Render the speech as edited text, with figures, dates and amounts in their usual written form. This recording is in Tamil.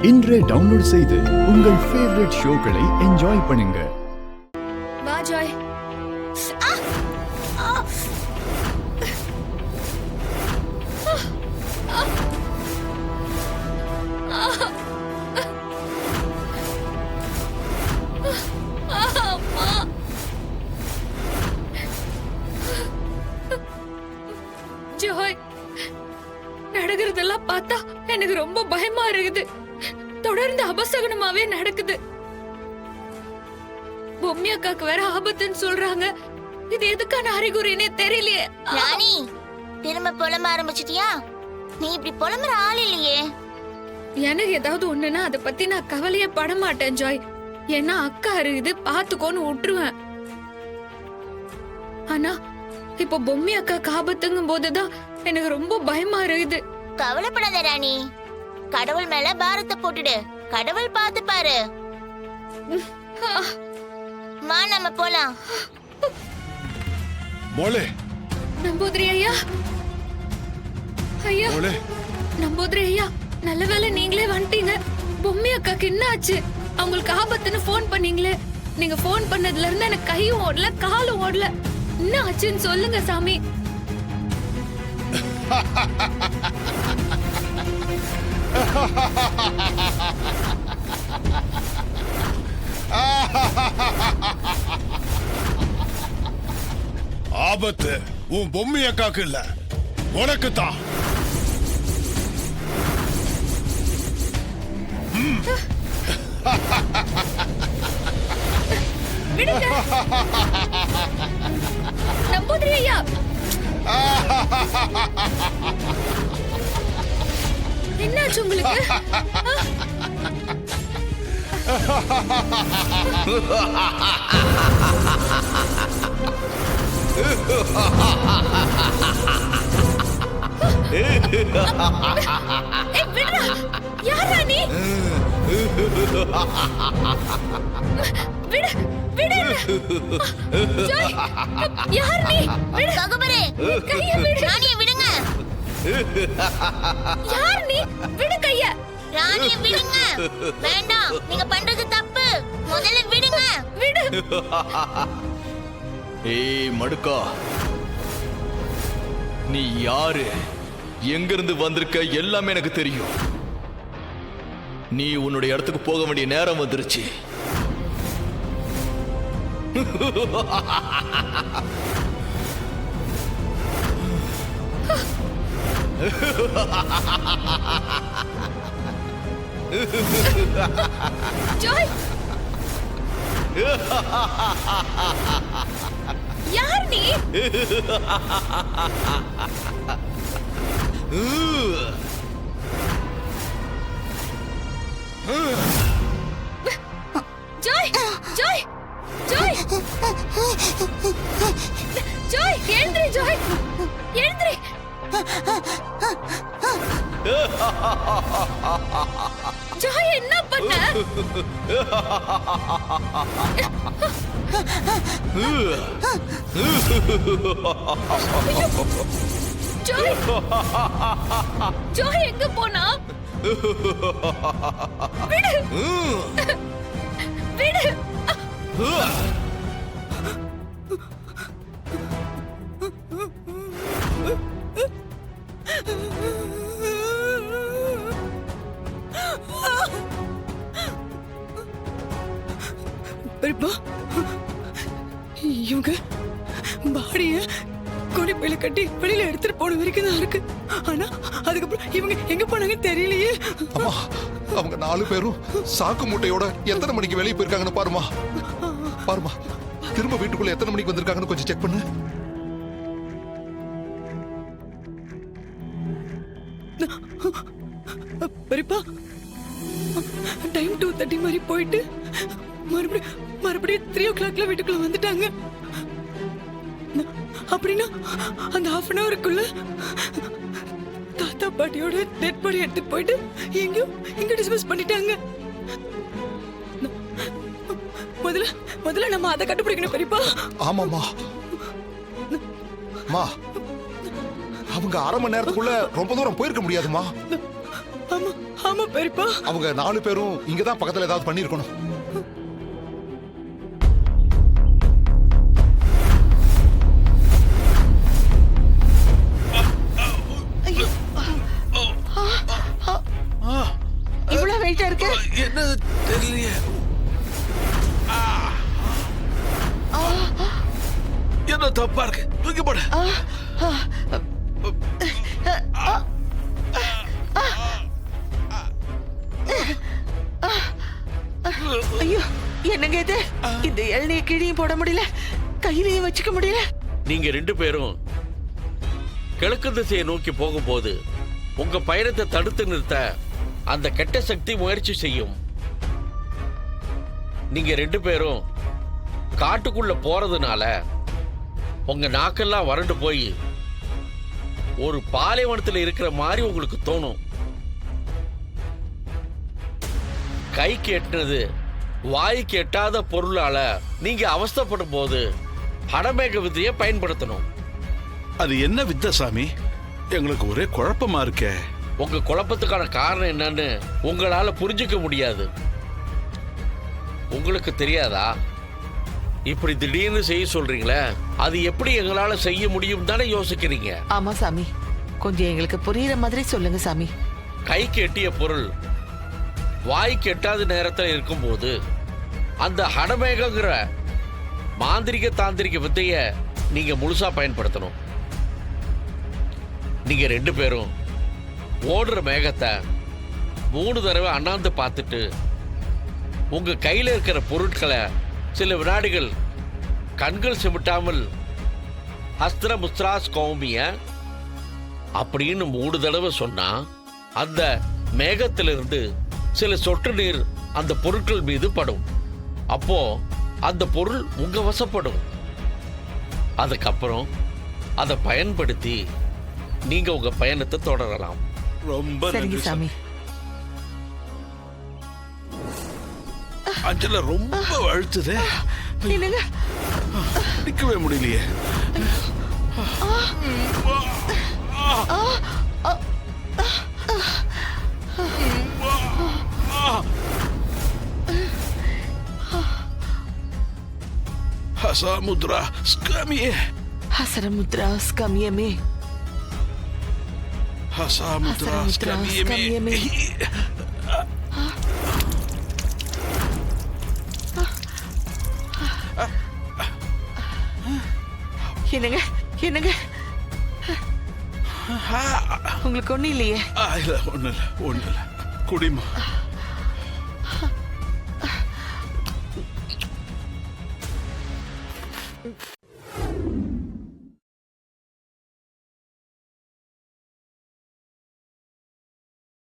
இன்றே டவுன்லோட் செய்து உங்கள் ஃபேவரட் ஷோக்களை என்ஜாய் பண்ணுங்க. வா ஜாய். ஜாய், நடக்கிறதெல்லாம் பார்த்தா எனக்கு ரொம்ப பயமா இருக்குது. தொடர்ந்து அபசகுனமாவே நடக்குது. பொம்மி அக்காக்கு வேற ஆபத்துன்னு சொல்றாங்க. இது எதுக்கான அறிகுறினே தெரியலையே. ராணி, திரும்ப புலம்ப ஆரம்பிச்சிட்டியா? நீ இப்படி புலம்புற ஆள் இல்லையே. எனக்கு ஏதாவது ஒண்ணுன்னா அதை பத்தி நான் கவலையே பட மாட்டேன் ஜாய். ஏன்னா அக்கா இருக்குது, பாத்துக்கோன்னு விட்டுருவேன். ஆனா இப்ப பொம்மி அக்கா ஆபத்துங்கும் போதுதான் எனக்கு ரொம்ப பயமா இருக்குது. கவலைப்படாத ராணி, கடவுள் மேல பாரத்தை போட்டுடு. கடவுள் பார்த்து பாரு. மா, நம்ம போலாம். மோளே, நம்பூதிரி ஐயா, ஐயா மோளே, நம்பூதிரி ஐயா, நல்ல வேளை நீங்களே வந்துட்டீங்க. பொம்மி அக்காக்கு என்ன ஆச்சு? அவங்களுக்கு ஆபத்துன்னு போன் பண்ணீங்களே. நீங்க போன் பண்ணதுல இருந்து எனக்கு கையும் ஓடல, காலும் ஓடல. என்ன ஆச்சுன்னு சொல்லுங்க சாமி. ஆபத்து உன் பொம்மி அக்காக்கு இல்ல, உனக்கு தான். விடுங்க நம்பூதிரி ஐயா. என்னாச்சு உங்களுக்கு? விடுறா. யாரா நீ? விடு, விடு. ஜாய், யார் நீ? விடு. ககுபரே, கைய விடு. ராணியை விடுங்க. யார் நீ? விடு கைய. ராணியை விடுங்க. வேண்டாம், நீங்க பண்றது தப்பு. முதல்ல விடுங்க. விடு. ஏய் மடுக்கா, நீ யாரு, எங்கிருந்து வந்திருக்க எல்லாமே எனக்கு தெரியும். நீ உன்னுடைய இடத்துக்கு போக வேண்டிய நேரம் வந்துருச்சு. ஜாய், யார் நீ? ஜாய், ஜாய், ஜாய், ஜாய், எழுந்திரி ஜாய், எழுந்திரி. ஜாய், என்ன பண்ண? ஜாய், ஜாய் எங்க போனா? விடு, விடு. இவங்க பாடிய கொடி பையில கட்டி வெளியில எடுத்துட்டு போன வரைக்கும் தான் இருக்கு. ஆனா அதுக்கப்புறம் இவங்க எங்க போனாங்கன்னு தெரியலையே. அம்மா, அவங்க 4 பேரும் சாக்கு மூட்டையோட எத்தனை மணிக்கு வெளியே போயிருக்காங்கன்னு பாருமா. பாருமா, திரும்ப வீட்டுக்குள்ள எத்தனை மணிக்கு வந்திருக்காங்கன்னு கொஞ்சம் செக் பண்ணு. பெரியப்பா, டைம் 2:30 மாதிரி போயிட்டு மறுபடியும் 3 o'clockல வீட்டுக்குள்ள வந்துட்டாங்க. அப்படின்னா அந்த half an hourக்குள்ள தாத்தா பாட்டியோட டெட் பாடி எடுத்துட்டு போயிட்டு எங்க டிஸ்போஸ் பண்ணிட்டாங்க. முதல்ல நம்ம அதை கண்டுபிடிக்கணும் பெரியப்பா. ஆமாமா, அவங்க 1/2 மணி நேரத்துக்குள்ள ரொம்ப தூரம் போயிருக்க முடியாதுமா. ஆமா ஆமா பெரியப்பா. அவங்க 4 பேரும் இங்கதான் பக்கத்துல ஏதாவது பண்ணிருக்கணும். இவ்வளவு வெயிட்டா இருக்கு. என்ன தெரியலையே. என்ன தப்பா இருக்கு, தூக்கி போடு. ஐயோ என்னங்க இது? இந்த இளநிய கீழியும் போட முடியல, கையிலையும் வச்சுக்க முடியல. நீங்க 2 பேரும் கிழக்கு திசையை நோக்கி போகும்போது உங்க பயணத்தை தடுத்து நிறுத்த அந்த கெட்ட சக்தி முயற்சி செய்யும். நீங்க 2 பேரும் காட்டுக்குள்ள போறதுனால உங்க நாக்கெல்லாம் வறண்டு போய் ஒரு பாலைவனத்தில் இருக்கிற மாதிரி உங்களுக்கு தோணும். கைக்கு எட்டினது வாய்க்கு எட்டாத பொருளால நீங்க அவஸ்தைப்படும் போது ஹடமேக வித்தையை பயன்படுத்தணும். அது என்ன வித்த சாமி? எங்களுக்கு ஒரே குழப்பமா இருக்கே. உங்க குழப்பத்துக்கான காரணம் என்னன்னு உங்களால புரிஞ்சுக்க முடியாது. உங்களுக்கு தெரியாதா? இப்படி திடீர்னு செய்ய சொல்றீங்களே, அது எப்படி எங்களால செய்ய முடியும் தானே யோசிக்கிறீங்க. ஆமா சாமி, கொஞ்சம் எங்களுக்கு புரியுற மாதிரி சொல்லுங்க சாமி. கைக்கு எட்டிய பொருள் வாய்க்கு எட்டாத நேரத்தில் இருக்கும்போது அந்த ஹடமேகங்கிற மாந்திரிக தாந்திரிக வித்தைய நீங்க முழுசா பயன்படுத்தணும். நீங்க 2 பேரும் ஓடுற மேகத்தை 3 தடவை அண்ணாந்து பார்த்துட்டு உங்க கையில இருக்கிற பொருட்களை சில வினாடிகள் கண்கள் சிமிட்டாமல் ஹஸ்திர முஸ்திராஸ் கௌமிய அப்படின்னு 3 தடவை சொன்னா அந்த மேகத்திலிருந்து சில சொட்டு நீர் அந்த பொருட்கள் மீது படும். அப்போ அந்த பொருள் உங்க வசப்படும். அதுக்கப்புறம் அதை பயன்படுத்தி நீங்க உங்க பயணத்தை தொடரலாம். ரொம்ப சரிங்க நன்றி சாமி. அஞ்சல ரொம்ப அழுத்துதே, என்னங்க பிடிக்கவே முடியலையே. ஹசமுத்ரா ஸ்கமியே, ஹசரமுத்ரா ஸ்கமியமே, ஹசமுத்ரா ஸ்கமியே. ஸ்கமியமே. என்னங்க என்னங்க உங்களுக்கு ஒண்ணு இல்லையே? இல்ல ஒண்ணு இல்ல குடிமா.